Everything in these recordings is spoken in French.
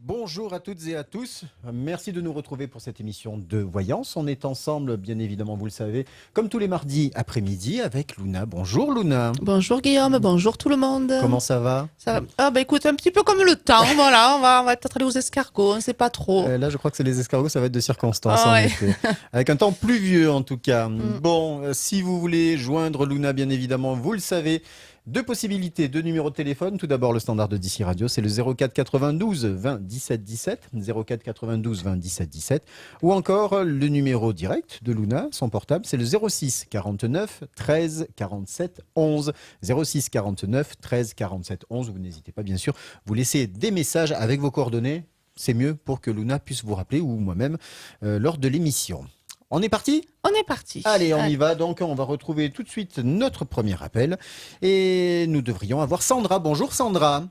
Bonjour à toutes et à tous. Merci de nous retrouver pour cette émission de Voyance. On est ensemble, bien évidemment, vous le savez, comme tous les mardis après-midi avec Luna. Bonjour Luna. Bonjour Guillaume, bonjour tout le monde. Comment ça va? Ça va? Ah bah écoute, un petit peu comme le temps, voilà, on va peut-être aller aux escargots, on ne sait pas trop. Là, je crois que c'est les escargots, ça va être de circonstances, Ah en ouais. effet. Avec un temps pluvieux, en tout cas. Mm. Bon, si vous voulez joindre Luna, bien évidemment, vous le savez, deux possibilités, deux numéros de téléphone. Tout d'abord, le standard de DC Radio, c'est le 04 92 20 17 17, 04 92 20 17 17. Ou encore, le numéro direct de Luna, son portable, c'est le 06 49 13 47 11. 06 49 13 47 11. Vous n'hésitez pas, bien sûr, vous laissez des messages avec vos coordonnées. C'est mieux pour que Luna puisse vous rappeler, ou moi-même, lors de l'émission. On est parti ? On est parti. Allez, on y va. Donc, on va retrouver tout de suite notre premier appel. Et nous devrions avoir Sandra. Bonjour Sandra.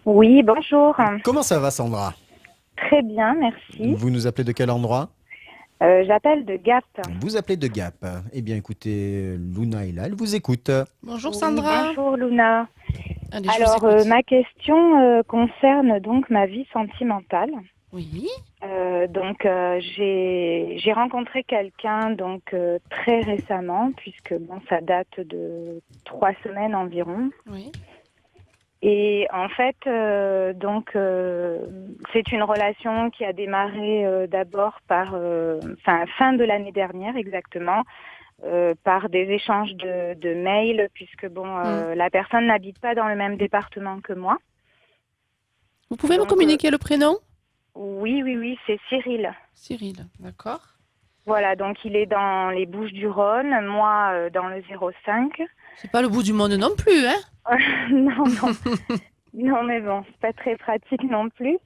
Oui, bonjour. Comment ça va Sandra? Très bien, merci. Vous nous appelez de quel endroit? J'appelle de Gap. Vous appelez de Gap. Eh bien, écoutez, Luna est là, elle vous écoute. Bonjour Oui, Sandra. bonjour Luna. Allez, je Alors, vous écoute. ma question concerne donc ma vie sentimentale. Oui. J'ai rencontré quelqu'un très récemment, puisque bon, ça date de 3 semaines environ. Oui. Et en fait, c'est une relation qui a démarré d'abord par, fin de l'année dernière exactement, par des échanges de mails, puisque la personne n'habite pas dans le même département que moi. Vous pouvez me Donc, communiquer le prénom? Oui, c'est Cyril. Cyril, d'accord. Voilà, donc il est dans les Bouches-du-Rhône, moi dans le 05. C'est pas le bout du monde non plus, hein? Non, non, mais bon, c'est pas très pratique non plus.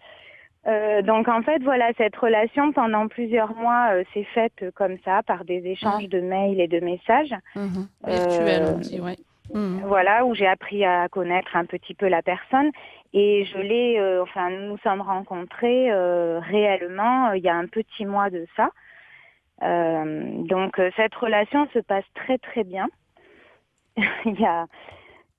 Donc en fait, voilà, cette relation pendant plusieurs mois s'est faite comme ça, par des échanges de mails et de messages. Virtuel, on dit, ouais. Voilà, où j'ai appris à connaître un petit peu la personne. Et nous nous sommes rencontrés réellement il y a un petit mois de ça. Cette relation se passe très très bien.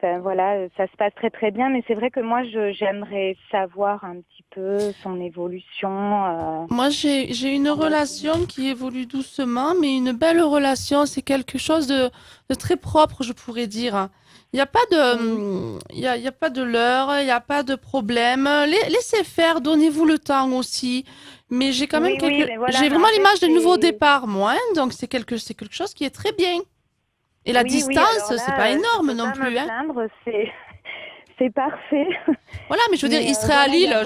Ça se passe très très bien, mais c'est vrai que moi j'aimerais savoir un petit peu son évolution. Moi, j'ai une relation qui évolue doucement, mais une belle relation, c'est quelque chose de très propre, je pourrais dire. Il n'y a pas de, il y a pas de leurre, il n'y a pas de problème. Laissez faire, donnez-vous le temps aussi. Mais j'ai quand même mais voilà, j'ai mais vraiment en fait, l'image d'un nouveau c'est- départ, moi, hein. Donc c'est quelque chose qui est très bien. Et la Oui, distance, alors c'est là, pas je énorme peux non pas plus, me hein. plaindre, c'est parfait. Voilà, mais je veux dire, il serait à Il y Lille, a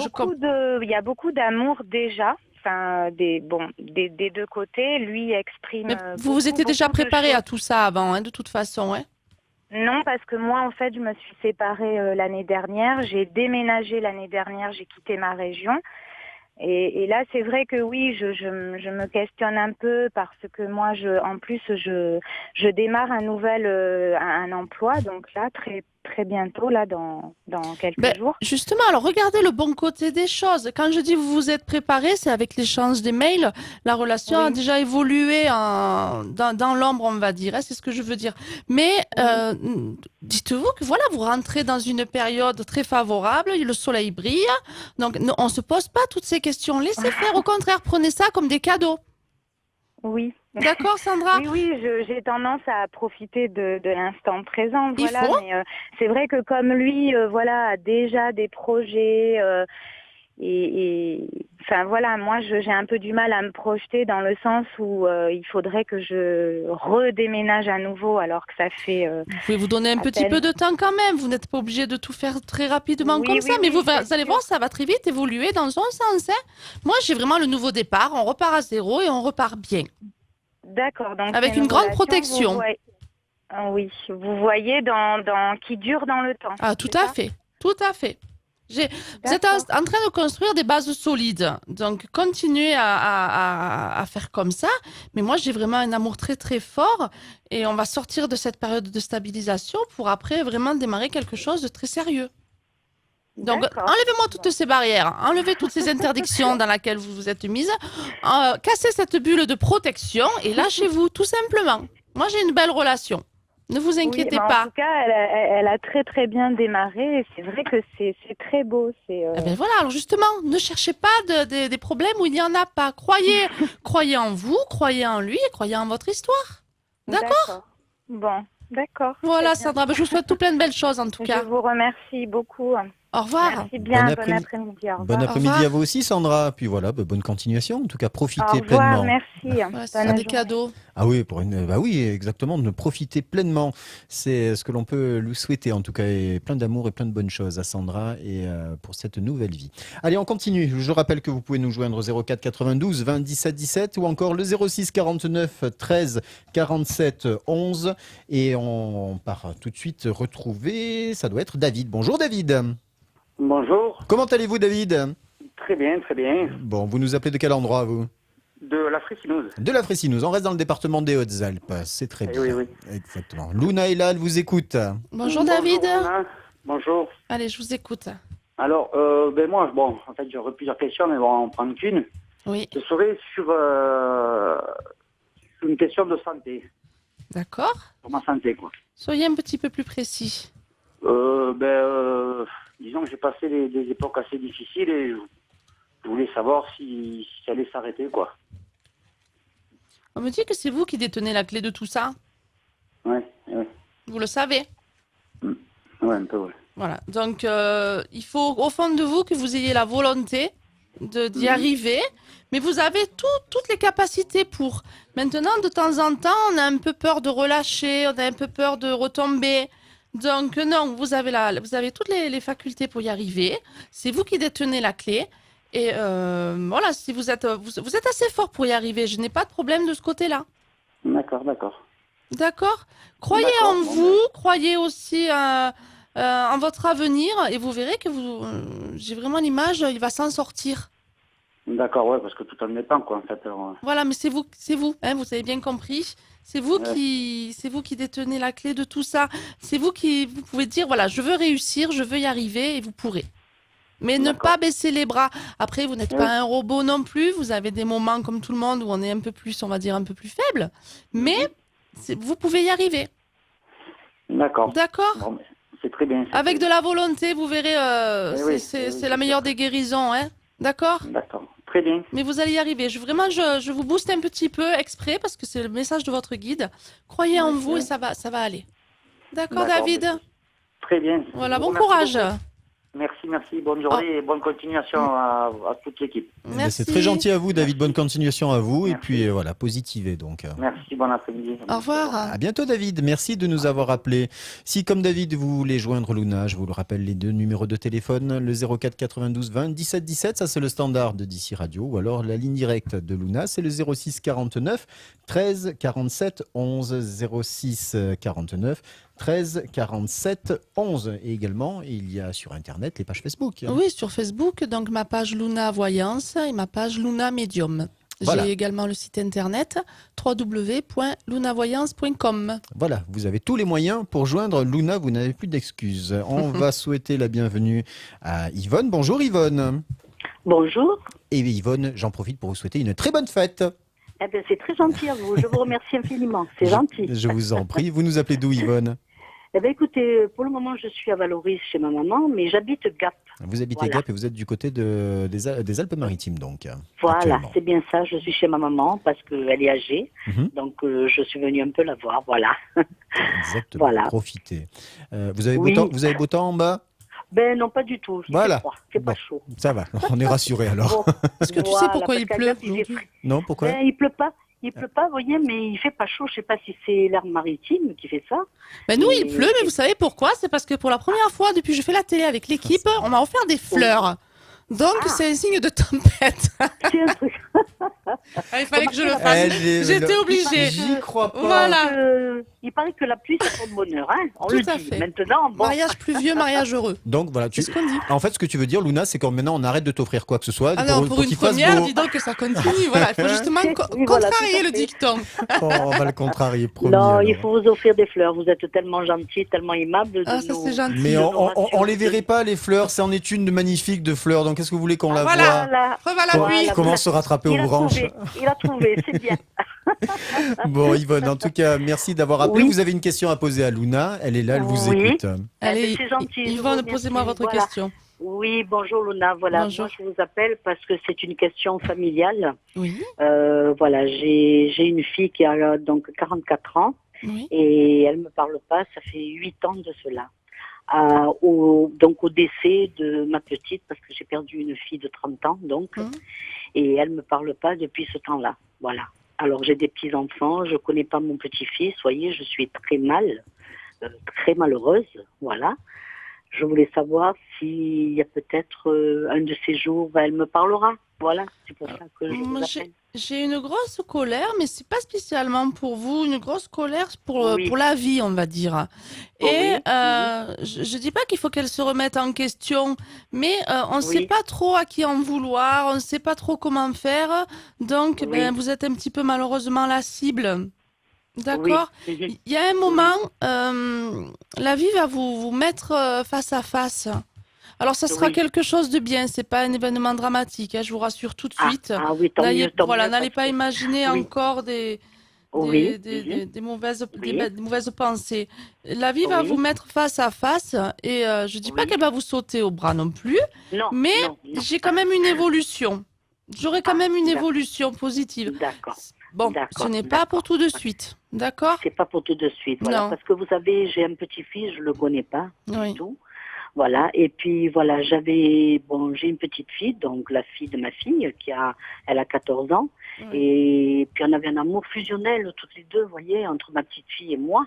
il y a beaucoup d'amour déjà. Enfin, des deux côtés. Lui exprime mais vous vous étiez déjà beaucoup de préparé à choses. tout ça avant, hein, de toute façon, hein. Non, parce que moi, en fait, je me suis séparée l'année dernière. J'ai déménagé l'année dernière. J'ai quitté ma région. Et là, c'est vrai que oui, je me questionne un peu parce que moi, je démarre un emploi. Donc là, très, très bientôt, là, dans Ben, quelques jours. justement, alors regardez le bon côté des choses. Quand je dis vous vous êtes préparé, c'est avec l'échange des mails. La relation a Oui. déjà évolué dans l'ombre, on va dire, hein, c'est ce que je veux dire. Mais dites-vous que voilà, vous rentrez dans une période très favorable, le soleil brille, donc on ne se pose pas toutes ces questions. Laissez faire, au contraire, prenez ça comme des cadeaux. Oui. D'accord, Sandra? Oui, j'ai tendance à profiter de l'instant présent, Il voilà. faut. Mais c'est vrai que comme lui, a déjà des projets enfin voilà, moi j'ai un peu du mal à me projeter dans le sens où il faudrait que je redéménage à nouveau alors que ça fait Vous pouvez vous donner un à petit peine. peu de temps quand même. Vous n'êtes pas obligé de tout faire très rapidement Oui, comme ça, oui, mais oui, vous c'est allez sûr. voir, ça va très vite évoluer dans un sens, hein. Moi, j'ai vraiment le nouveau départ. On repart à zéro et on repart bien. D'accord, donc Avec c'est une grande relation, protection. oui, vous voyez qui dure dans le temps, Ah, tout c'est à ça? fait. Tout à fait. Vous êtes D'accord. en train de construire des bases solides. Donc, continuez à faire comme ça. Mais moi, j'ai vraiment un amour très, très fort. Et on va sortir de cette période de stabilisation pour après vraiment démarrer quelque chose de très sérieux. Donc, D'accord. enlevez-moi toutes ces barrières, enlevez toutes ces interdictions dans lesquelles vous vous êtes mise, cassez cette bulle de protection et lâchez-vous, tout simplement. Moi, j'ai une belle relation. Ne vous Oui, inquiétez mais en pas. tout cas, elle a très très bien démarré et c'est vrai que c'est très beau. Eh ben voilà, alors justement, ne cherchez pas des problèmes où il n'y en a pas. Croyez en vous, croyez en lui et croyez en votre histoire. D'accord? Bon, d'accord. Voilà, Très bien. Sandra, ben, je vous souhaite tout plein de belles choses en tout Je cas. vous remercie beaucoup. Au revoir. Merci bien. Bon après-midi. après-midi. Au Bon revoir. après-midi revoir. à vous aussi, Sandra. Puis voilà, bonne continuation. En tout cas, Au profitez revoir. pleinement. Merci. Voilà, ce sera Bonne des journée. cadeaux. Ah oui, bah oui, exactement, de profiter pleinement. C'est ce que l'on peut lui souhaiter, en tout cas, et plein d'amour et plein de bonnes choses à Sandra et pour cette nouvelle vie. Allez, on continue. Je rappelle que vous pouvez nous joindre au 04 92 20 17 17 ou encore le 06 49 13 47 11. Et on part tout de suite retrouver, ça doit être David. Bonjour David. Bonjour, Comment allez-vous David? très bien, très bien. Bon, vous nous appelez de quel endroit vous? De la Frissinouse. De la Frissinouse, on reste dans le département des Hautes-Alpes, c'est très Eh bien. oui, oui. Exactement. Luna est là, elle vous écoute. Bonjour David. Anna. Bonjour. Allez, je vous écoute. Alors, moi, en fait, j'aurais plusieurs questions, mais bon, on prend qu'une. Oui, Ce serait sur une question de santé, d'accord. pour ma santé, quoi. Soyez un petit peu plus précis. Disons que j'ai passé des époques assez difficiles et je voulais savoir si ça allait s'arrêter, quoi. On me dit que c'est vous qui détenez la clé de tout ça. Ouais, Vous le savez. un peu, ouais. Voilà. Donc, il faut au fond de vous que vous ayez la volonté d'y arriver. Mais vous avez toutes les capacités pour. Maintenant, de temps en temps, on a un peu peur de relâcher, on a un peu peur de retomber. Donc, non, vous avez toutes les facultés pour y arriver. C'est vous qui détenez la clé. Et voilà, si vous êtes assez fort pour y arriver, je n'ai pas de problème de ce côté-là. D'accord. D'accord? Croyez D'accord, en bon, vous, croyez aussi en votre avenir et vous verrez que j'ai vraiment l'image, il va s'en sortir. D'accord, ouais, parce que tout en mettant, quoi, en fait. Alors, Voilà, mais c'est vous, hein, vous avez bien compris. C'est vous qui détenez la clé de tout ça. C'est vous pouvez dire, voilà, je veux réussir, je veux y arriver et vous pourrez. Mais ne D'accord. pas baisser les bras. Après, vous n'êtes Ouais. pas un robot non plus. Vous avez des moments comme tout le monde où on est un peu plus, on va dire, un peu plus faible. Mais vous pouvez y arriver. D'accord. D'accord? Bon, mais c'est très bien. Avec de la volonté, vous verrez, oui, c'est la meilleure des guérisons, hein? D'accord? D'accord. Très bien. Mais vous allez y arriver. Je vous booste un petit peu exprès parce que c'est le message de votre guide. Croyez en vous et ça va aller. D'accord, D'accord, David? Très bien. Voilà, Je vous bon remercie courage. beaucoup. Merci. Bonne journée et bonne continuation à toute l'équipe. Eh ben, Merci. c'est très gentil à vous, David. Bonne continuation à vous. Et Merci. puis voilà, positivez donc. Merci, bon après-midi. Au revoir. À bientôt, David. Merci de nous avoir appelés. Si, comme David, vous voulez joindre Luna, je vous le rappelle, les deux numéros de téléphone, le 04 92 20 17 17, ça c'est le standard de DC Radio, ou alors la ligne directe de Luna, c'est le 06 49 13 47 11 06 49 13 47 11. Et également, il y a sur Internet les pages Facebook. Oui, sur Facebook, donc ma page Luna Voyance et ma page Luna Médium. Voilà. J'ai également le site internet www.lunavoyance.com. Voilà, vous avez tous les moyens pour joindre Luna, vous n'avez plus d'excuses. On va souhaiter la bienvenue à Yvonne. Bonjour Yvonne. Bonjour. Et Yvonne, j'en profite pour vous souhaiter une très bonne fête. Eh bien, c'est très gentil à vous. Je vous remercie infiniment. C'est gentil. Je vous en prie. Vous nous appelez d'où Yvonne? Eh bien, écoutez, pour le moment, je suis à Valoris chez ma maman, mais j'habite Gap. Vous habitez Voilà. Gap et vous êtes du côté des Alpes-Maritimes donc. Voilà, actuellement. c'est bien ça. Je suis chez ma maman parce qu'elle est âgée. Mhm. Donc, je suis venue un peu la voir. Voilà. Exactement, Voilà. profitez. Vous avez Oui. vous avez beau temps en bas? Ben non, pas du tout. Il Voilà. fait froid. Il fait pas Bon. chaud. Ça va, on est rassurés alors. Bon, Est-ce que tu sais voilà, pourquoi parce il qu'à pleut Gap, il fait aujourd'hui? frais. Non, pourquoi? Ben, il pleut pas. Il pleut pas, vous voyez, mais il fait pas chaud. Je sais pas si c'est l'air maritime qui fait ça. Ben nous, il Et- pleut, mais vous savez pourquoi? C'est parce que pour la première fois depuis que je fais la télé avec l'équipe, on m'a offert des fleurs. Donc, Ah. c'est un signe de tempête. C'est un truc. Ah, il fallait que je le fasse. J'étais obligée. J'y crois pas. Voilà. Il paraît que la pluie, ça porte bonheur. Hein, on Tout le à dit. fait. Maintenant, bon. Mariage pluvieux, mariage heureux. Donc voilà, C'est ce qu'on dit. en fait, ce que tu veux dire, Luna, c'est que maintenant on arrête de t'offrir quoi que ce soit Ah non, pour une qu'il fasse première, beau. dis donc que ça continue. Voilà, il faut justement Oui, voilà, contrarier tout à le fait. dicton. Oh, on va le contrarier, promis. Non, alors. il faut vous offrir des fleurs. Vous êtes tellement gentil, tellement aimable. de Ah, ça nous- c'est gentil. Mais de on les verrait pas, les fleurs. C'est en est une magnifique de fleurs. Donc, qu'est-ce que vous voulez qu'on la Voilà. voit? Voilà. Preuve à la Comment- pluie. Voilà. Comment se rattraper Il aux a branches? trouvé. Il a trouvé, c'est bien. Bon, Yvonne, en tout cas, merci d'avoir appelé. Oui. Vous avez une question à poser à Luna. Elle est là, elle vous Oui. écoute. Allez, c'est gentil, je vous Yvonne, remercie. posez-moi votre Voilà. question. Oui, bonjour Luna. Voilà, Bonjour. moi je vous appelle parce que c'est une question familiale. Oui, Voilà, j'ai une fille qui a donc 44 ans oui. et elle me parle pas. Ça fait 8 ans de cela. Donc au décès de ma petite, parce que j'ai perdu une fille de 30 ans, donc, et elle me parle pas depuis ce temps-là. Voilà. Alors j'ai des petits enfants, je connais pas mon petit-fils. Voyez, je suis très mal, très malheureuse. Voilà. Je voulais savoir s'il y a peut-être un de ces jours, elle me parlera. Voilà, c'est pour ça que je vous Moi, appelle. j'ai une grosse colère, mais c'est pas spécialement pour vous, une grosse colère Oui. pour la vie, on va dire. Oh Et oui, je dis pas qu'il faut qu'elle se remette en question, mais on sait Oui. pas trop à qui en vouloir, on sait pas trop comment faire, donc Oui. ben, vous êtes un petit peu malheureusement la cible. D'accord? Oui. Il y a un moment, la vie va vous mettre face à face. Alors, ça sera Oui. quelque chose de bien, c'est pas un événement dramatique, hein, je vous rassure tout de suite. Ah oui, tant N'allez mieux, tant voilà, mieux, n'allez parce pas que- imaginer Oui. encore Oui. des mauvaises, Oui. des mauvaises pensées. La vie va Oui. vous mettre face à face et je dis pas Oui. qu'elle va vous sauter au bras non plus, Non, mais non, non. j'ai quand même une évolution. J'aurai quand même une d'accord. évolution positive. D'accord. Bon, ce D'accord, n'est pas pour d'accord. tout de suite, d'accord? C'est pas pour tout de suite, voilà. Non. Parce que vous savez, j'ai un petit-fils, je le connais pas Oui. du tout. Voilà. Et puis voilà, j'ai une petite fille, donc la fille de ma fille, elle a 14 ans. Oui. Et puis on avait un amour fusionnel toutes les deux, vous voyez, entre ma petite fille et moi.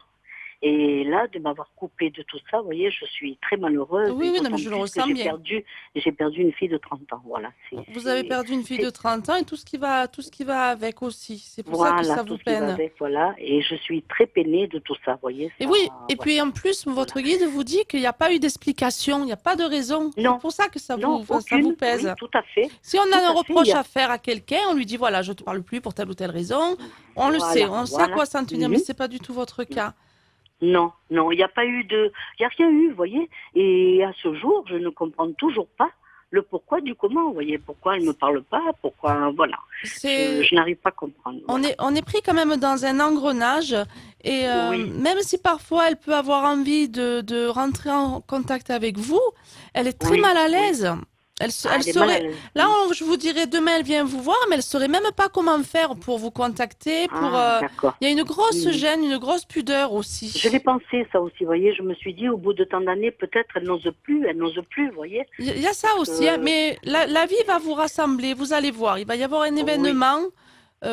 Et là, de m'avoir coupé de tout ça, vous voyez, je suis très malheureuse. Oui, et oui, non, d'autant mais je le plus que ressens bien. j'ai perdu une fille de 30 ans, voilà. Vous avez perdu une fille c'est- de 30 ans et tout ce qui va avec aussi. C'est pour ça que Voilà, ça tout vous ce qui va peine. avec, voilà. Et je suis très peinée de tout ça, vous voyez. Et Ça, oui, et voilà. puis en plus, votre guide vous dit qu'il n'y a pas eu d'explication, il n'y a pas de raison. Non. C'est pour ça que ça Non, vous, ça aucune. vous pèse. Oui, tout à fait. Si on Tout a à un fait, reproche il y a- à faire à quelqu'un, on lui dit voilà, je ne te parle plus pour telle ou telle raison. On le Voilà, sait, on sait à voilà. quoi s'en tenir, mais Mhm. ce n'est pas du tout votre cas. Non, non, il n'y a pas eu il n'y a rien eu, vous voyez. Et à ce jour, je ne comprends toujours pas le pourquoi du comment, vous voyez. Pourquoi elle ne me parle pas, pourquoi, voilà. C'est Je n'arrive pas à comprendre. Voilà. On est pris quand même dans un engrenage et Oui. même si parfois elle peut avoir envie de rentrer en contact avec vous, elle est très Oui, mal à oui. l'aise. Elle Elle est mal à serait, l'aise. là, je vous dirais demain elle vient vous voir, mais elle saurait même pas comment faire pour vous contacter. D'accord. Il y a une grosse Mhm. gêne, une grosse pudeur aussi. Je l'ai pensé, ça aussi, vous voyez. Je me suis dit, au bout de tant d'années, peut-être elle n'ose plus, vous voyez. Il y a ça aussi, hein, mais la vie va vous rassembler. Vous allez voir, il va y avoir un événement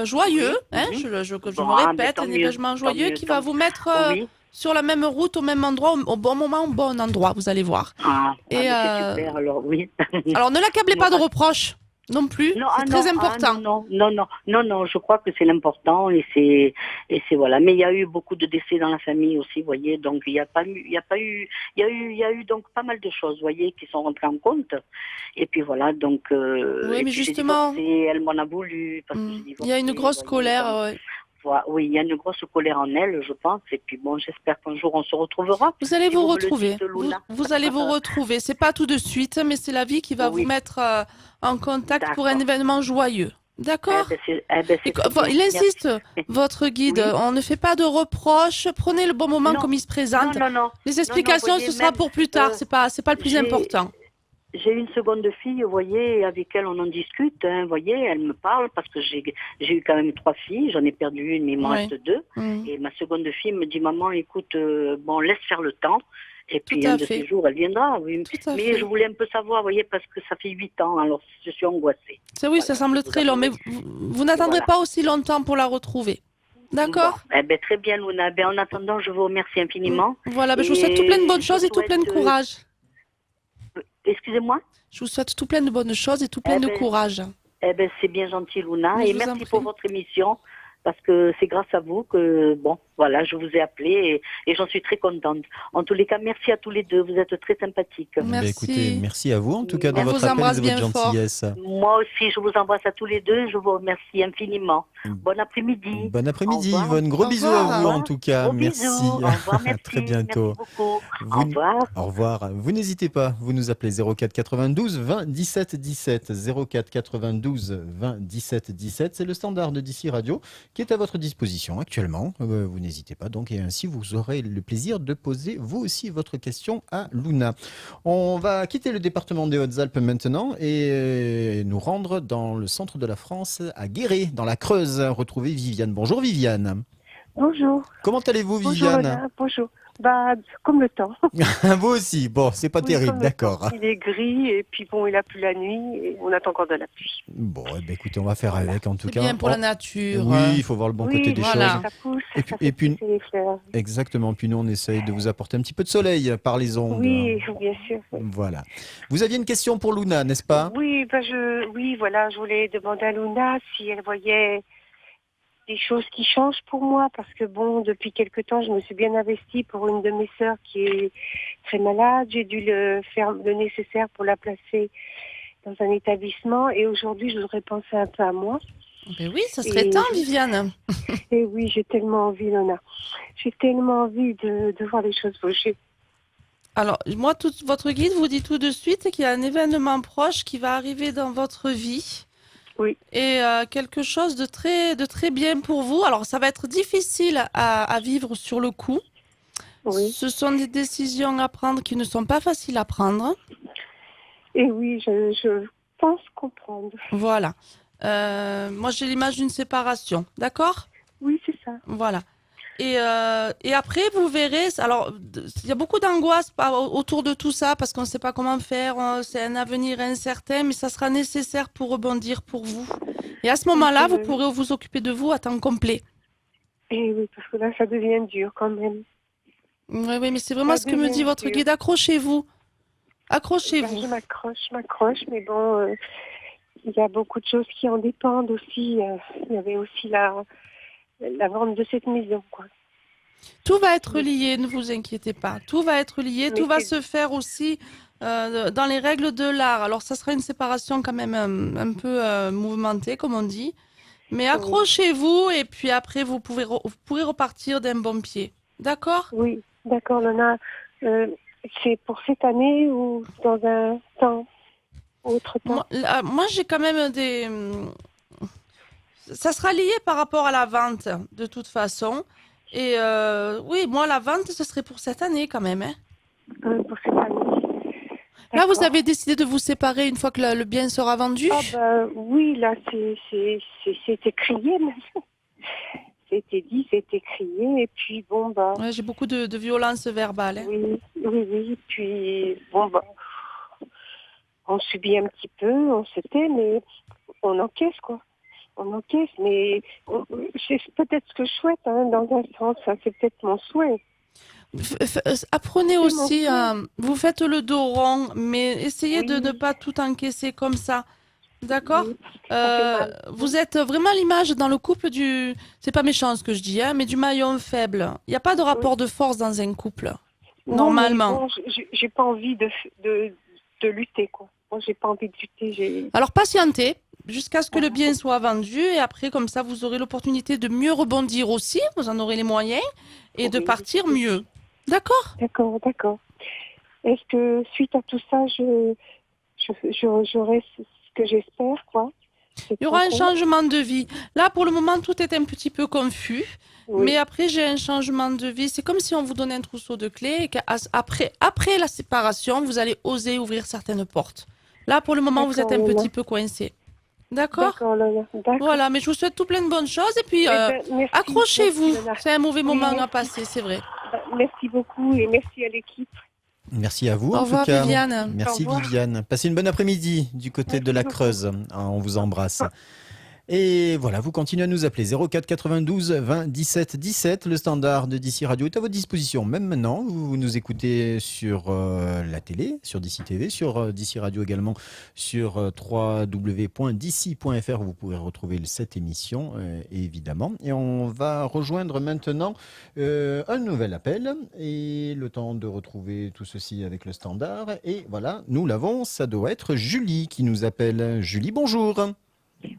joyeux, Oui, hein, mhm. je Bon, me mais répète, tant un mieux, événement tant joyeux mieux, qui tant va mieux. vous mettre Oui. sur la même route, au même endroit, au bon moment, au bon endroit, vous allez voir. Et, Mais c'est super, alors, oui. Alors ne l'accablez pas de Moi, reproches non plus, Non, c'est très important. non, je crois que c'est l'important et c'est voilà. Mais il y a eu beaucoup de décès dans la famille aussi, vous voyez, donc il y a eu donc pas mal de choses, vous voyez, qui sont rentrées en compte. Et puis voilà, donc. Oui, et mais puis j'ai justement, divorcé, elle m'en a voulu parce que j'ai divorcé. il y a une grosse vous voyez, colère. donc, Ouais. oui, il y a une grosse colère en elle, je pense. Et puis bon, j'espère qu'un jour on se retrouvera. Vous allez Si vous me le retrouver. dites, Luna. Vous allez vous retrouver. C'est pas tout de suite, mais c'est la vie qui va Oui. vous mettre en contact pour un D'accord. événement joyeux. D'accord? C'est Et très bien. il insiste, Merci. votre guide, Oui. on ne fait pas de reproches, prenez le bon moment Non. comme il se présente. Non. Les explications, voyez, ce sera même, pour plus tard, c'est pas le plus important. J'ai une seconde fille, vous voyez, avec elle on en discute, hein, vous voyez, elle me parle parce que j'ai eu quand même 3 filles, j'en ai perdu une, mais il m'en Oui. reste 2. Et ma seconde fille me dit, maman, écoute, bon, laisse faire le temps. Et puis Tout à un de fait. ces jours, elle viendra. Oui. Tout à Mais fait. je voulais un peu savoir, vous voyez, parce que ça fait 8 ans, alors je suis angoissée. Oui, ça Voilà, semble je très vous long, mais avoue. vous n'attendrez Voilà. pas aussi longtemps pour la retrouver. D'accord? Bon, très bien, Luna. En attendant, je vous remercie infiniment. Voilà, je vous souhaite tout plein de bonnes je choses et tout plein de souhaite, courage. Excusez-moi. Je vous souhaite tout plein de bonnes choses et tout plein de courage. C'est bien gentil, Luna. Mais Et je vous en merci prie. pour votre émission, parce que c'est grâce à vous que, bon, voilà, je vous ai appelé et j'en suis très contente. En tous les cas, merci à tous les deux. Vous êtes très sympathiques. Merci. Écoutez, merci à vous en tout cas de On votre vous appel et embrasse de votre bien fort. gentillesse. Moi aussi, je vous embrasse à tous les deux. Je vous remercie infiniment. Bon après-midi. Bon après-midi Au revoir. Yvonne, gros Au bisous revoir. à vous en tout cas. Gros Merci. bisous. Au revoir, merci. À très bientôt. Merci beaucoup. Vous- Au revoir. Au revoir. Vous n'hésitez pas, vous nous appelez 04 92 20 17 17. 04 92 20 17 17. C'est le standard de DC Radio qui est à votre disposition actuellement. Vous n'hésitez pas donc et ainsi vous aurez le plaisir de poser vous aussi votre question à Luna. On va quitter le département des Hautes-Alpes maintenant et nous rendre dans le centre de la France, à Guéret, dans la Creuse. Retrouver Viviane. Bonjour Viviane. Bonjour. Comment allez-vous Bonjour, Viviane? Lola. Bonjour. Bah, comme le temps. Vous aussi. Bon, c'est pas Oui, terrible, comme le d'accord. temps. Il est gris et puis bon, il a plu la nuit et on attend encore de la pluie. Bon, eh ben, écoutez, on va faire avec en tout C'est cas. bien pour la Oh, nature. oui, il faut voir le bon côté des voilà. choses. Ça pousse, Et puis- ça fait et puis- pousser les fleurs. Exactement. Puis nous, on essaye de vous apporter un petit peu de soleil par les ondes. Oui, bien sûr. Voilà. Vous aviez une question pour Luna, n'est-ce pas? Oui, bah oui, voilà, je voulais demander à Luna si elle voyait des choses qui changent pour moi parce que bon, depuis quelque temps, je me suis bien investie pour une de mes sœurs qui est très malade. J'ai dû faire le nécessaire pour la placer dans un établissement et aujourd'hui, je voudrais penser un peu à moi. Ben oui, ça serait Et- temps, Viviane. Et oui, j'ai tellement envie, Lona. J'ai tellement envie de voir les choses bouger. Alors, moi, votre guide vous dit tout de suite qu'il y a un événement proche qui va arriver dans votre vie. Oui. Et quelque chose de très bien pour vous. Alors, ça va être difficile à vivre sur le coup. Oui. Ce sont des décisions à prendre qui ne sont pas faciles à prendre. Et oui, je pense comprendre. Voilà. Moi, j'ai l'image d'une séparation. D'accord ? Oui, c'est ça. Voilà. Et après, vous verrez, alors, il y a beaucoup d'angoisse autour de tout ça parce qu'on ne sait pas comment faire, c'est un avenir incertain, mais ça sera nécessaire pour rebondir pour vous. Et à ce moment-là, vous pourrez vous occuper de vous à temps complet. Et oui, parce que là, ça devient dur quand même. Oui, mais c'est vraiment Ça ce que me dit devient votre dur. guide. Accrochez-vous. Ben, Accrochez-vous. je m'accroche, mais bon, il y a beaucoup de choses qui en dépendent aussi. Il y avait aussi la vente de cette maison, quoi. Tout va être lié, ne vous inquiétez pas. Tout va être lié, Mais tout va c'est- se faire aussi dans les règles de l'art. Alors, ça sera une séparation quand même un peu mouvementée, comme on dit. Mais accrochez-vous et puis après, vous pourrez repartir d'un bon pied. D'accord ? Oui, d'accord, Lona. C'est pour cette année ou dans un temps, autre temps? Moi, j'ai quand même des... Ça sera lié par rapport à la vente, de toute façon. Et oui, moi, la vente, ce serait pour cette année quand même. Hein. Pour cette année. Là, vous D'accord. avez décidé de vous séparer une fois que le bien sera vendu. Ah bah oui, là, c'est écrié même. C'était dit, c'est écrié. Et puis bon, bah Ouais, j'ai beaucoup de violence verbale. Hein. oui. Puis bon, bah on subit un petit peu, on se tait, mais on encaisse, quoi. On encaisse, mais c'est peut-être ce que je souhaite, hein, dans un sens. Ça, c'est peut-être mon souhait. Apprenez C'est aussi, mon vous faites le dos rond, mais essayez de Oui. ne pas tout encaisser comme ça. D'accord? Oui, ça fait mal. Vous êtes vraiment l'image dans le couple du... C'est pas méchant ce que je dis, hein, mais du maillon faible. Il n'y a pas de rapport de force dans un couple. Non, Normalement. mais bon, j'ai pas envie de lutter, quoi. Moi, j'ai pas envie de lutter. Alors patientez jusqu'à ce que le bien soit vendu et après, comme ça, vous aurez l'opportunité de mieux rebondir aussi, vous en aurez les moyens, et de Oui. partir mieux. D'accord? D'accord. Est-ce que suite à tout ça, j'aurai ce que j'espère, quoi? Il y aura un changement de vie. Là, pour le moment, tout est un petit peu confus. Oui. Mais après, j'ai un changement de vie. C'est comme si on vous donnait un trousseau de clés et qu'après la séparation, vous allez oser ouvrir certaines portes. Là, pour le moment, vous êtes un D'accord, petit peu coincé. D'accord? D'accord, Lola. D'accord. Voilà, mais je vous souhaite tout plein de bonnes choses. Et puis, Eh ben, merci. accrochez-vous. Merci, Lola. C'est un mauvais Oui, moment à merci. passer, c'est vrai. Merci beaucoup et merci à l'équipe. Merci à vous Au en revoir, tout cas. Viviane. Merci Au revoir. Viviane. Passez une bonne après-midi du côté Merci de la beaucoup. Creuse. On vous embrasse. Et voilà, vous continuez à nous appeler 04 92 20 17 17. Le standard de DC Radio est à votre disposition. Même maintenant, vous nous écoutez sur la télé, sur DC TV, sur DC Radio également, sur www.dc.fr. Vous pouvez retrouver cette émission, évidemment. Et on va rejoindre maintenant un nouvel appel. Et le temps de retrouver tout ceci avec le standard. Et voilà, nous l'avons. Ça doit être Julie qui nous appelle. Julie, bonjour.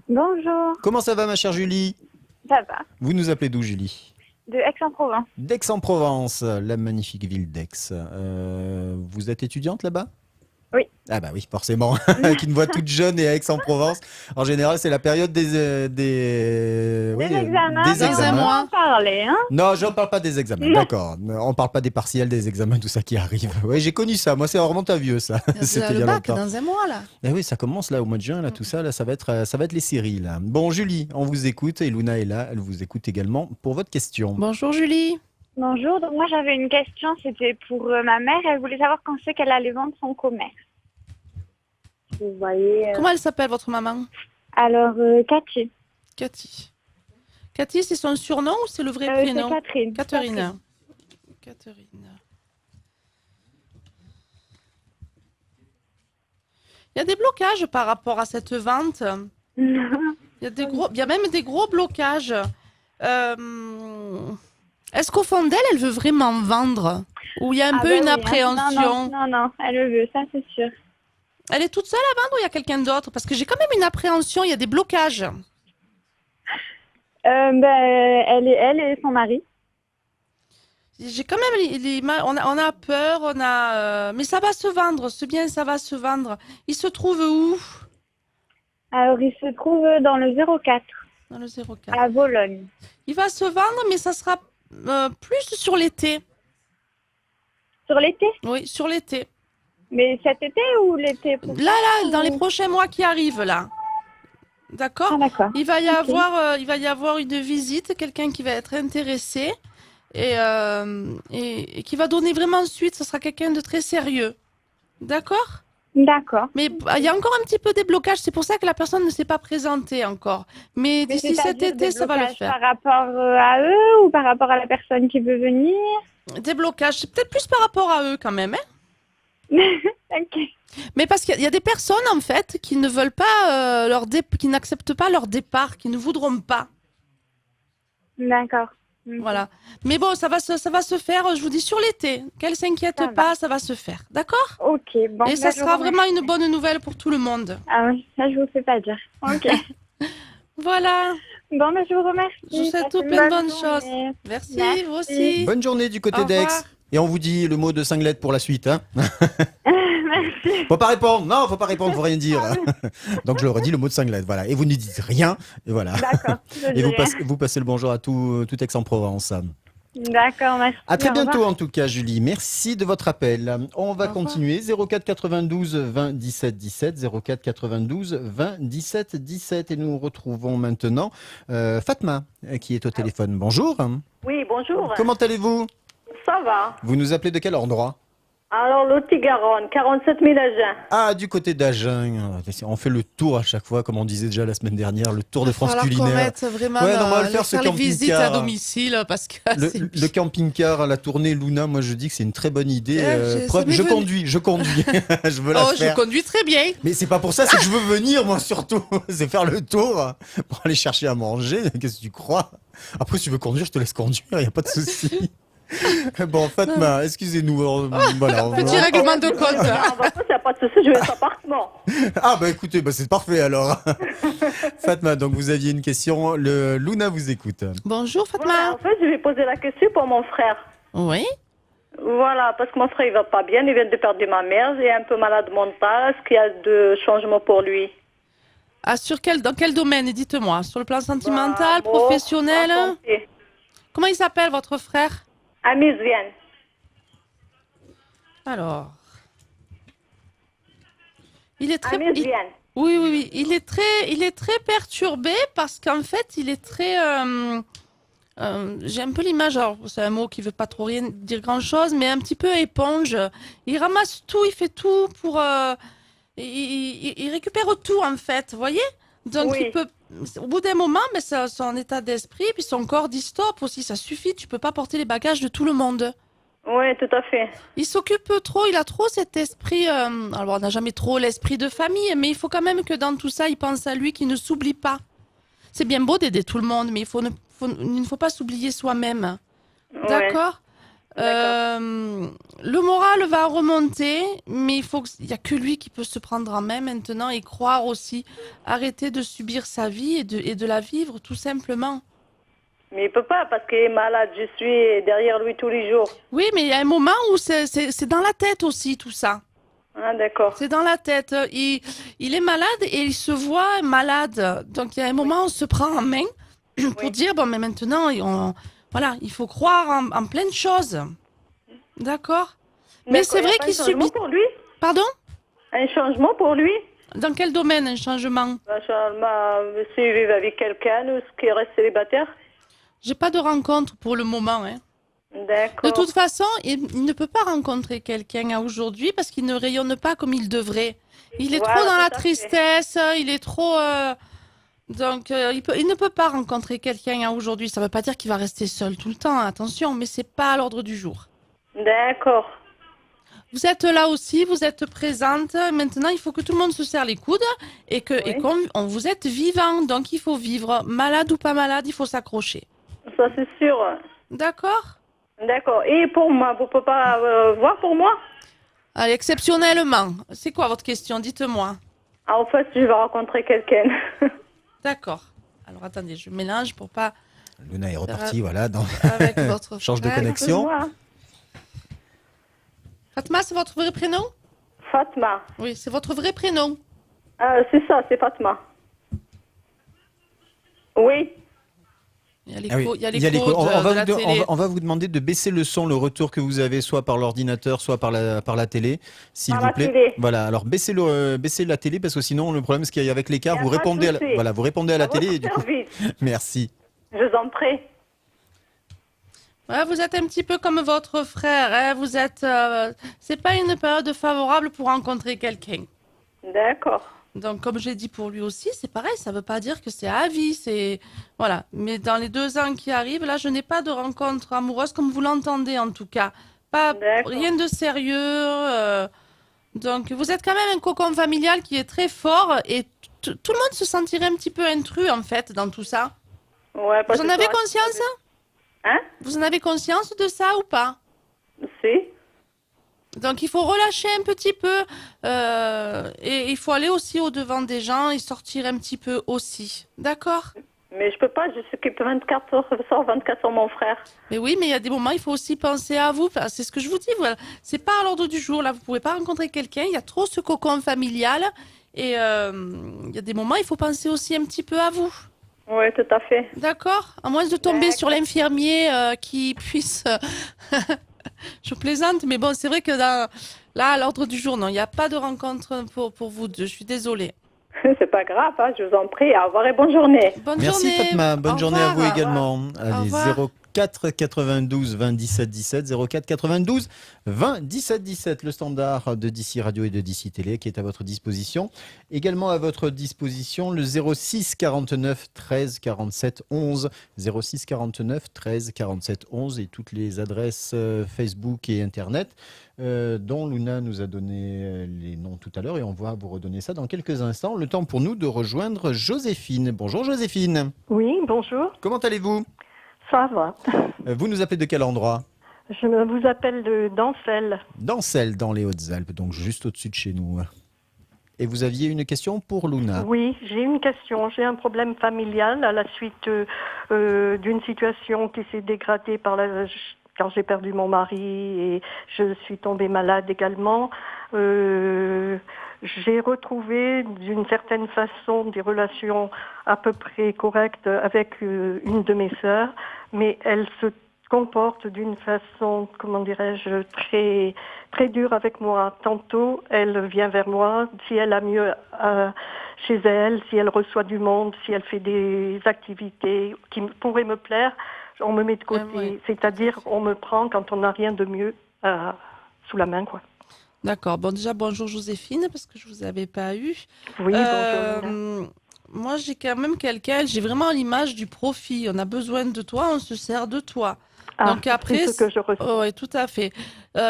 Bonjour. Comment ça va, ma chère Julie? Ça va? Vous nous appelez d'où, Julie? De Aix-en-Provence. D'Aix-en-Provence, la magnifique ville d'Aix. Vous êtes étudiante là-bas? Oui. Ah bah oui, forcément. Avec une voix toute jeune et à Aix-en-Provence. En général, c'est la période des examens. des examens. En parler, hein? Non, je ne parle pas des examens, d'accord. On ne parle pas des partiels, des examens, tout ça qui arrive. Oui, j'ai connu ça. Moi, c'est vraiment ta vieux, ça. C'était il y a longtemps. Dans un mois, là. Eh oui, ça commence là au mois de juin, là, tout ça, là, ça va être les séries, là. Bon, Julie, on vous écoute et Luna est là, elle vous écoute également pour votre question. Bonjour, Julie. Bonjour, donc moi j'avais une question, c'était pour ma mère, elle voulait savoir quand c'est qu'elle allait vendre son commerce. Vous voyez. Comment elle s'appelle, votre maman? Alors, Cathy. Cathy. Cathy, c'est son surnom ou c'est le vrai prénom? C'est Catherine. Catherine. Catherine. Il y a des blocages par rapport à cette vente. Il y a même des gros blocages. Est-ce qu'au fond d'elle, elle veut vraiment vendre? Ou il y a un peu une appréhension? Non, elle le veut, ça c'est sûr. Elle est toute seule à vendre ou il y a quelqu'un d'autre? Parce que j'ai quand même une appréhension, il y a des blocages. Elle et son mari. J'ai quand même, on a peur, mais ça va se vendre, ce bien, ça va se vendre. Il se trouve où? Alors, il se trouve dans le 04. Dans le 04. À Bologne. Il va se vendre, mais ça sera plus sur l'été. Sur l'été? Oui, sur l'été. Mais cet été ou l'été? Là, dans les prochains mois qui arrivent, là. D'accord? Ah, d'accord. Il va y avoir une visite, quelqu'un qui va être intéressé et qui va donner vraiment suite. Ce sera quelqu'un de très sérieux. D'accord? D'accord. Mais il y a encore un petit peu des blocages. C'est pour ça que la personne ne s'est pas présentée encore. Mais d'ici cet été, ça va le faire. Par rapport à eux ou par rapport à la personne qui veut venir? Des blocages. C'est peut-être plus par rapport à eux quand même. Hein. Ok. Mais parce qu'il y a des personnes en fait qui ne veulent pas qui n'acceptent pas leur départ, qui ne voudront pas. D'accord. Voilà. Mais bon, ça va se faire, je vous dis, sur l'été. Qu'elle s'inquiète pas, ça va se faire. D'accord? Ok. Bon, et ça sera vraiment une bonne nouvelle pour tout le monde. Ah oui, ça je vous fais pas dire. Ok. Voilà. Bon, je vous remercie. Je vous souhaite tout plein de bonnes choses. Merci, vous aussi. Bonne journée du côté d'Aix. Et on vous dit le mot de 5 lettres pour la suite. Hein. Merci. Faut pas répondre. Non, faut pas répondre, faut rien dire. Donc je leur ai dit le mot de 5 lettres. Voilà. Et vous ne dites rien. Et voilà. D'accord. Et vous passez le bonjour à tout Aix-en-Provence. D'accord, merci. À très bientôt en tout cas, Julie. Merci de votre appel. On va continuer. 04 92 20 17 17. 04 92 20 17 17. Et nous retrouvons maintenant Fatma qui est au téléphone. Bonjour. Oui, bonjour. Comment allez-vous? Ça va. Vous nous appelez de quel endroit? Alors, Lot-et-Garonne, 47 000 Agen. Ah, du côté d'Agen. On fait le tour à chaque fois, comme on disait déjà la semaine dernière, le tour de France culinaire. Vraiment, ouais, on va le faire ce les visites à camping-car. domicile parce que Le camping-car à la tournée Luna, moi je dis que c'est une très bonne idée. Preuve, je conduis. Je veux la faire. Je conduis très bien. Mais c'est pas pour ça, c'est que je veux venir, moi surtout. C'est faire le tour pour aller chercher à manger. Qu'est-ce que tu crois? Après, si tu veux conduire, je te laisse conduire, il n'y a pas de souci. Bon, Fatma, excusez-nous. Voilà, petit règlement de compte. Il n'y a pas de souci, je vais à l'appartement. Ah, bah écoutez, c'est parfait alors. Fatma, donc vous aviez une question. Luna vous écoute. Bonjour, Fatma. Voilà, en fait, je vais poser la question pour mon frère. Oui. Voilà, parce que mon frère, il va pas bien. Il vient de perdre ma mère. Il est un peu malade mental. Est-ce qu'il y a de changements pour lui? Ah, dans quel domaine? Dites-moi. Sur le plan sentimental, professionnel? Comment il s'appelle, votre frère? Amis Vienne. Alors, il est très. Amis Vienne. Oui. Il est très perturbé parce qu'en fait, il est très. J'ai un peu l'image. Alors, c'est un mot qui veut pas trop rien dire grand-chose, mais un petit peu éponge. Il ramasse tout, il fait tout pour. Il récupère tout en fait, vous voyez? Donc, Oui. au bout d'un moment, mais c'est son état d'esprit, puis son corps dit stop aussi, ça suffit, tu peux pas porter les bagages de tout le monde. Oui, tout à fait. Il s'occupe trop, il a trop cet esprit, alors on n'a jamais trop l'esprit de famille, mais il faut quand même que dans tout ça, il pense à lui, qu'il ne s'oublie pas. C'est bien beau d'aider tout le monde, mais il ne faut pas s'oublier soi-même. Ouais. D'accord. Le moral va remonter, mais il y a que lui qui peut se prendre en main maintenant et croire aussi, arrêter de subir sa vie et de la vivre tout simplement. Mais il peut pas parce qu'il est malade. Je suis derrière lui tous les jours. Oui, mais il y a un moment où c'est dans la tête aussi tout ça. Ah, d'accord. C'est dans la tête. Il est malade et il se voit malade. Donc il y a un moment où on se prend en main pour dire bon, mais maintenant voilà, il faut croire en plein de choses. D'accord. Mais c'est vrai qu'il subit. Un changement pour lui. Pardon? Un changement pour lui. Dans quel domaine un changement? Un changement, s'il vit avec quelqu'un ou qui reste célibataire. J'ai pas de rencontre pour le moment. Hein. D'accord. De toute façon, il ne peut pas rencontrer quelqu'un à aujourd'hui parce qu'il ne rayonne pas comme il devrait. Il est Voilà, trop dans tout la à fait. tristesse, il est trop... Donc, il ne peut pas rencontrer quelqu'un à aujourd'hui. Ça ne veut pas dire qu'il va rester seul tout le temps, attention, mais c'est pas à l'ordre du jour. D'accord. Vous êtes là aussi, vous êtes présente. Maintenant, il faut que tout le monde se serre les coudes et vous êtes vivant. Donc, il faut vivre. Malade ou pas malade, il faut s'accrocher. Ça, c'est sûr. D'accord? D'accord. Et pour moi, vous ne pouvez pas voir pour moi? Allez, exceptionnellement. C'est quoi votre question? Dites-moi. En fait, je vais rencontrer quelqu'un. D'accord. Alors, attendez, je mélange pour pas... Luna est repartie, voilà. Avec votre Change de frère. connexion. Fatma, c'est votre vrai prénom? Fatma. Oui, c'est votre vrai prénom. C'est ça, c'est Fatma. Oui. Il y a Ah oui, l'écho, il y a il y a l'écho l'écho. de la télé. On va vous demander de baisser le son, le retour que vous avez, soit par l'ordinateur, soit par la télé, s'il Par vous la plaît. télé. Voilà. Alors baissez la télé parce que sinon le problème c'est qu'avec l'écart, Y a vous pas de répondez souci. vous répondez à la télé et du coup. Service. Merci. Je vous en prie. Ouais, vous êtes un petit peu comme votre frère. Hein. Vous êtes. C'est pas une période favorable pour rencontrer quelqu'un. D'accord. Donc, comme j'ai dit pour lui aussi, c'est pareil. Ça veut pas dire que c'est à vie. C'est voilà. Mais dans les 2 ans qui arrivent, là, je n'ai pas de rencontre amoureuse comme vous l'entendez en tout cas. Pas D'accord. rien de sérieux. Donc, vous êtes quand même un cocon familial qui est très fort et tout le monde se sentirait un petit peu intrus en fait dans tout ça. Ouais, parce Vous en que avez ça reste- conscience? Hein? Vous en avez conscience de ça ou pas? Si. Donc il faut relâcher un petit peu et il faut aller aussi au-devant des gens et sortir un petit peu aussi. D'accord? Mais je peux pas, je s'occupe 24 heures sur 24 sur mon frère. Mais oui, mais il y a des moments, il faut aussi penser à vous. Enfin, c'est ce que je vous dis. Voilà. C'est pas à l'ordre du jour. Là, vous pouvez pas rencontrer quelqu'un. Il y a trop ce cocon familial. Et il y a des moments, il faut penser aussi un petit peu à vous. Oui, tout à fait. D'accord? À moins de tomber sur l'infirmier qui puisse... Je plaisante, mais bon, c'est vrai que là, à l'ordre du jour, non, il n'y a pas de rencontre pour vous deux. Je suis désolée. C'est pas grave, hein, je vous en prie. Au revoir et bonne journée. Bonne Merci journée. Fatma, bonne Au journée à revoir. vous également. Allez, revoir. 04 92 20 17 17, 04 92 20 17 17, le standard de DC Radio et de DC Télé qui est à votre disposition. Également à votre disposition le 06 49 13 47 11, 06 49 13 47 11 et toutes les adresses Facebook et Internet dont Luna nous a donné les noms tout à l'heure et on va vous redonner ça dans quelques instants. Le temps pour nous de rejoindre Joséphine. Bonjour Joséphine. Oui, bonjour. Comment allez-vous? Ça va. Vous nous appelez de quel endroit? Je vous appelle de Dancel. Dancel, dans les Hautes-Alpes, donc juste au-dessus de chez nous. Et vous aviez une question pour Luna? Oui, j'ai une question. J'ai un problème familial à la suite d'une situation qui s'est dégradée quand j'ai perdu mon mari et je suis tombée malade également. J'ai retrouvé d'une certaine façon des relations à peu près correctes avec une de mes sœurs, mais elle se comporte d'une façon, comment dirais-je, très, très dure avec moi. Tantôt, elle vient vers moi, si elle a mieux chez elle, si elle reçoit du monde, si elle fait des activités qui pourraient me plaire, on me met de côté. Ouais. C'est-à-dire, on me prend quand on n'a rien de mieux sous la main, quoi. D'accord. Bon, déjà, bonjour Joséphine, parce que je ne vous avais pas eu. Oui, bonjour. Nina. Moi, j'ai quand même j'ai vraiment l'image du profit. On a besoin de toi, on se sert de toi. Ah, Donc après, c'est ce que je ressens. oui, tout à fait.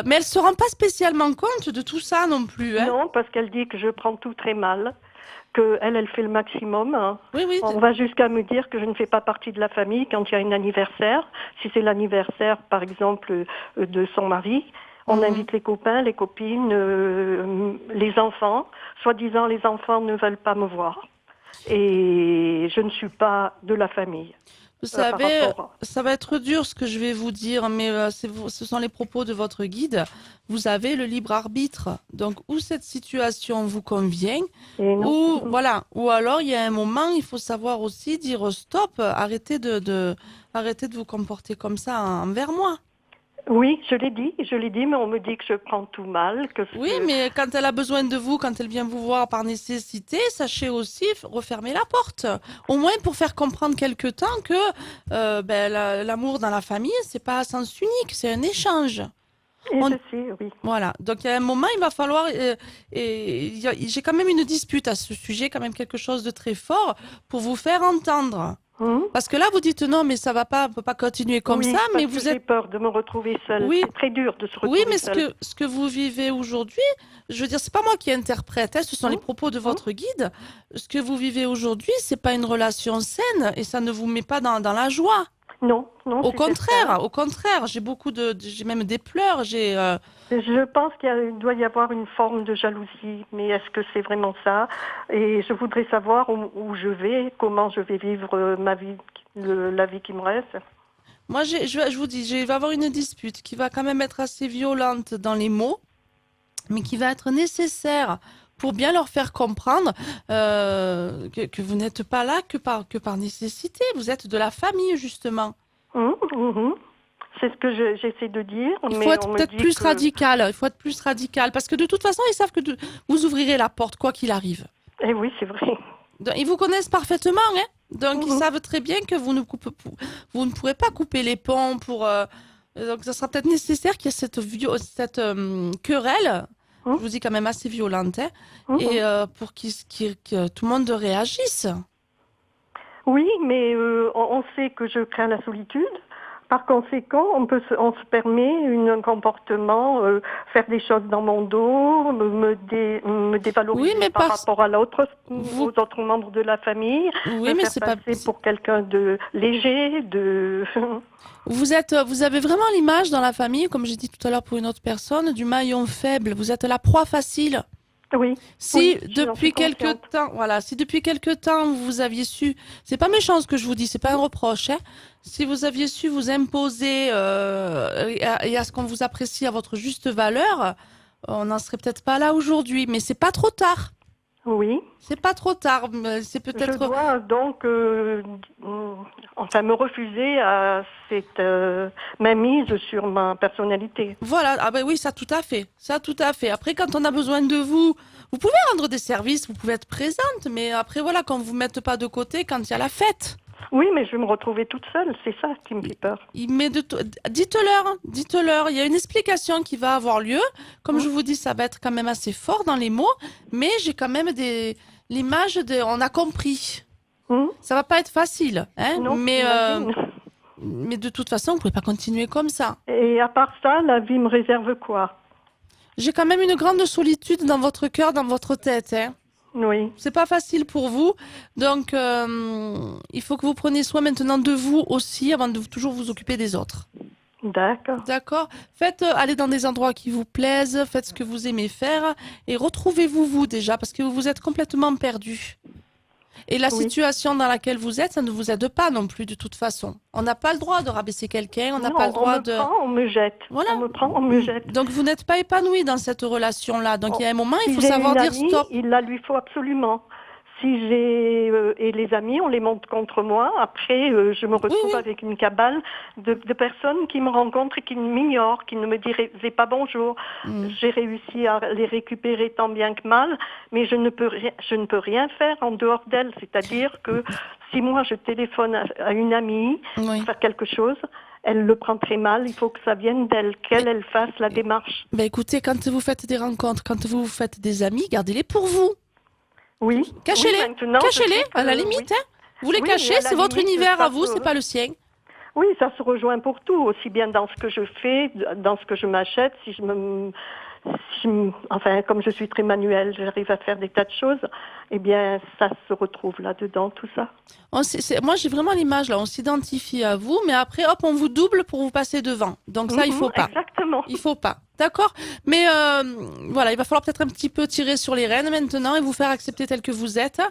Mais elle se rend pas spécialement compte de tout ça non plus, hein. Non, parce qu'elle dit que je prends tout très mal, qu'elle fait le maximum, hein. Oui, oui. On va jusqu'à me dire que je ne fais pas partie de la famille quand il y a un anniversaire. Si c'est l'anniversaire, par exemple, de son mari, on invite les copains, les copines, les enfants. Soi-disant, les enfants ne veulent pas me voir. Et je ne suis pas de la famille. Vous par savez, rapport ça va être dur ce que je vais vous dire, mais ce sont les propos de votre guide. Vous avez le libre arbitre. Donc, ou cette situation vous convient, ou voilà, ou alors il y a un moment, il faut savoir aussi dire stop, arrêtez de vous comporter comme ça envers moi. Oui, je l'ai dit, mais on me dit que je prends tout mal. Oui, mais quand elle a besoin de vous, quand elle vient vous voir par nécessité, sachez aussi refermer la porte. Au moins pour faire comprendre quelque temps que l'amour dans la famille, c'est pas à sens unique, c'est un échange. Je sais, oui. Voilà, donc il y a un moment, il va falloir... j'ai quand même une dispute à ce sujet, quand même quelque chose de très fort pour vous faire entendre. Parce que là, vous dites non, mais ça va pas, on peut pas continuer comme ça. Mais vous j'ai peur de me retrouver seule. Oui. C'est très dur de se retrouver seule. Oui, mais ce que vous vivez aujourd'hui, je veux dire, c'est pas moi qui interprète, hein, ce sont les propos de votre guide. Ce que vous vivez aujourd'hui, c'est pas une relation saine et ça ne vous met pas dans la joie. Non. Au contraire, j'ai même des pleurs, Je pense qu'il doit y avoir une forme de jalousie, mais est-ce que c'est vraiment ça? Et je voudrais savoir où je vais, comment je vais vivre ma vie, la vie qui me reste. Moi, je vous dis, je vais avoir une dispute qui va quand même être assez violente dans les mots, mais qui va être nécessaire pour bien leur faire comprendre que vous n'êtes pas là que par nécessité. Vous êtes de la famille, justement. C'est ce que j'essaie de dire. Il faut être peut-être plus radical. Il faut être plus radical. Parce que de toute façon, ils savent que vous ouvrirez la porte, quoi qu'il arrive. Eh oui, c'est vrai. Donc, ils vous connaissent parfaitement, hein. Donc, ils savent très bien que vous ne pourrez pas couper les ponts pour... donc, ça sera peut-être nécessaire qu'il y ait cette querelle, je vous dis quand même assez violente, hein, et pour que tout le monde réagisse. Oui, mais on sait que je crains la solitude. Par conséquent, on se permet un comportement, faire des choses dans mon dos, me dévaloriser par rapport à aux autres membres de la famille, oui, mais c'est faire passer pour quelqu'un de léger, Vous avez vraiment l'image dans la famille, comme j'ai dit tout à l'heure pour une autre personne, du maillon faible. Vous êtes la proie facile. Oui. Si depuis quelque temps vous aviez su, c'est pas méchant ce que je vous dis, c'est pas un reproche, hein. Si vous aviez su vous imposer et à ce qu'on vous apprécie à votre juste valeur, on n'en serait peut-être pas là aujourd'hui. Mais c'est pas trop tard. Oui. C'est pas trop tard. C'est peut-être. Je dois donc, me refuser à cette mainmise sur ma personnalité. Voilà. Ah ben oui, ça tout à fait. Ça tout à fait. Après, quand on a besoin de vous, vous pouvez rendre des services, vous pouvez être présente, mais après voilà, qu'on vous mette pas de côté quand il y a la fête. Oui, mais je vais me retrouver toute seule, c'est ça qui me fait peur. Dites-leur, il y a une explication qui va avoir lieu. Comme je vous dis, ça va être quand même assez fort dans les mots, mais j'ai quand même l'image de... On a compris. Ça va pas être facile, hein, non, mais de toute façon, vous pouvez pas continuer comme ça. Et à part ça, la vie me réserve quoi? J'ai quand même une grande solitude dans votre cœur, dans votre tête, hein. Oui. C'est pas facile pour vous, donc il faut que vous preniez soin maintenant de vous aussi avant de toujours vous occuper des autres. D'accord. D'accord. Faites aller dans des endroits qui vous plaisent, faites ce que vous aimez faire et retrouvez-vous vous déjà parce que vous êtes complètement perdu. Et la situation dans laquelle vous êtes, ça ne vous aide pas non plus de toute façon. On n'a pas le droit de rabaisser quelqu'un, on n'a pas le droit de... on me jette. Voilà. On me prend, on me jette. Donc vous n'êtes pas épanoui dans cette relation-là. Donc il y a un moment, il faut savoir dire stop. Il la lui faut absolument. Si j'ai et les amis, on les monte contre moi. Après, je me retrouve avec une cabale de personnes qui me rencontrent et qui m'ignorent, qui ne me disaient pas bonjour. J'ai réussi à les récupérer tant bien que mal, mais je ne peux rien faire en dehors d'elles. C'est-à-dire que si moi je téléphone à une amie pour faire quelque chose, elle le prend très mal. Il faut que ça vienne d'elle, qu'elle fasse la démarche. Ben écoutez, quand vous faites des rencontres, quand vous faites des amis, gardez-les pour vous. Oui. Cachez-les. Oui, maintenant, Cachez-les, je sais que- à la limite. Hein. Vous les Oui, cachez, à la c'est votre limite, univers ça à vous, peut- c'est pas le sien. Oui, ça se rejoint pour tout, aussi bien dans ce que je fais, dans ce que je m'achète. Enfin, comme je suis très manuelle, j'arrive à faire des tas de choses. Eh bien, ça se retrouve là-dedans, tout ça. Moi, j'ai vraiment l'image là. On s'identifie à vous, mais après, hop, on vous double pour vous passer devant. Donc ça, il faut pas. Exactement. Il faut pas. D'accord. Mais voilà, il va falloir peut-être un petit peu tirer sur les rênes maintenant et vous faire accepter tel que vous êtes.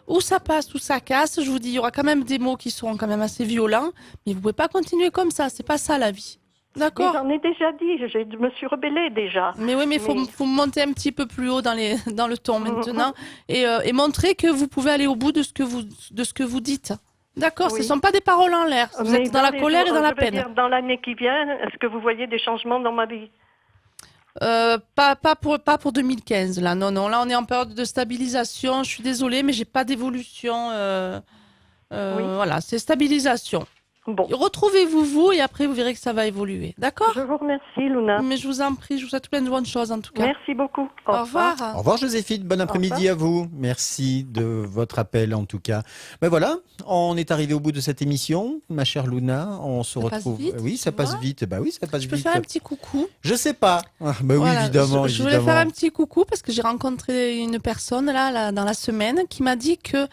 Ou ça passe, ou ça casse. Je vous dis, il y aura quand même des mots qui seront quand même assez violents, mais vous pouvez pas continuer comme ça. C'est pas ça la vie. D'accord. Mais j'en ai déjà dit, je me suis rebellée déjà. Mais oui, mais faut monter un petit peu plus haut dans le ton maintenant et montrer que vous pouvez aller au bout de ce que vous dites. D'accord. Oui. Ce sont pas des paroles en l'air. Vous êtes dans la colère et dans la peine. Dans l'année qui vient, est-ce que vous voyez des changements dans ma vie? Pas pour 2015 là. Non, là on est en période de stabilisation. Je suis désolée, mais j'ai pas d'évolution. Voilà, c'est stabilisation. Bon. Retrouvez-vous et après vous verrez que ça va évoluer. D'accord. Je vous remercie, Luna. Mais je vous en prie, je vous souhaite plein de bonnes choses en tout cas. Merci beaucoup. Au revoir. Au revoir Joséphine, bon après-midi à vous. Merci de votre appel en tout cas. Ben voilà, on est arrivé au bout de cette émission, ma chère Luna. On se retrouve. Passe vite, oui, ça passe vite. Bah oui, ça passe Je vite. peux faire un petit coucou. Je sais pas. Ah, bah Voilà, oui, évidemment. Je voulais faire un petit coucou parce que j'ai rencontré une personne là dans la semaine qui m'a dit que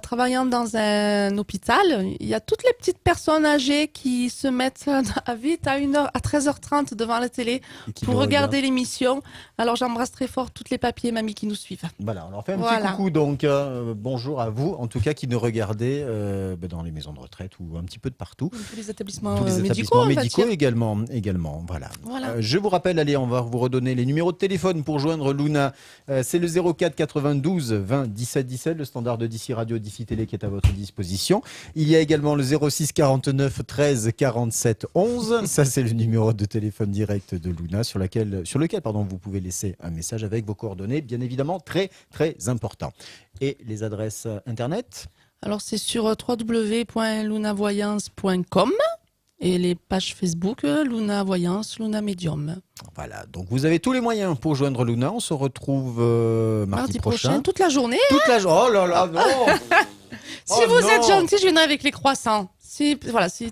travaillant dans un hôpital, il y a toutes les petites personnes âgées qui se mettent vite à 13h30 devant la télé pour regarder l'émission. Alors j'embrasse très fort toutes les papis et mamies qui nous suivent. Voilà, on leur fait un petit coucou donc. Bonjour à vous, en tout cas qui nous regardez dans les maisons de retraite ou un petit peu de partout. Tous les établissements médicaux médicaux également. Voilà. Je vous rappelle, allez, on va vous redonner les numéros de téléphone pour joindre Luna. C'est le 04 92 20 17 17, le standard de DC Radio, DC Télé qui est à votre disposition. Il y a également le 06 49 13 47 11. Ça, c'est le numéro de téléphone direct de Luna sur lequel vous pouvez laisser un message avec vos coordonnées, bien évidemment, très, très important. Et les adresses internet ? Alors, c'est sur www.lunavoyance.com et les pages Facebook Luna Voyance, Luna Medium. Voilà, donc vous avez tous les moyens pour joindre Luna. On se retrouve mardi prochain. Toute la journée. Oh là là, non. Si vous êtes gentil, je viendrai avec les croissants. Si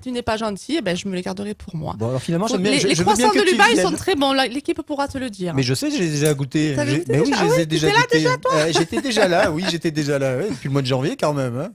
tu n'es pas gentil, je me les garderai pour moi. Bon, alors finalement, les croissants de Luba, ils sont très bons. L'équipe pourra te le dire. Mais je sais, j'ai déjà goûté. Mais oui, je les ai déjà goûtés. J'étais déjà là, depuis le mois de janvier quand même. Hein.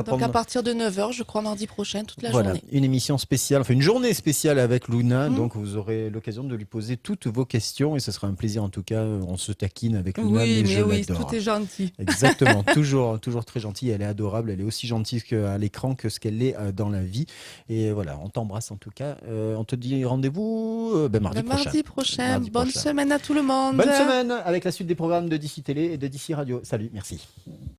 Donc à partir de 9h, je crois, mardi prochain, toute la journée. Une émission spéciale, une journée spéciale avec Luna. Donc vous aurez l'occasion de lui poser toutes vos questions et ce sera un plaisir en tout cas. On se taquine avec Luna. Oui, tout est gentil. Exactement, toujours très gentille. Elle est adorable. Elle est aussi gentille à l'écran que ce qu'elle est dans la vie. Et voilà, on t'embrasse en tout cas. On te dit rendez-vous mardi prochain. Bonne semaine à tout le monde. Bonne semaine avec la suite des programmes de DC Télé et de DC Radio. Salut, merci.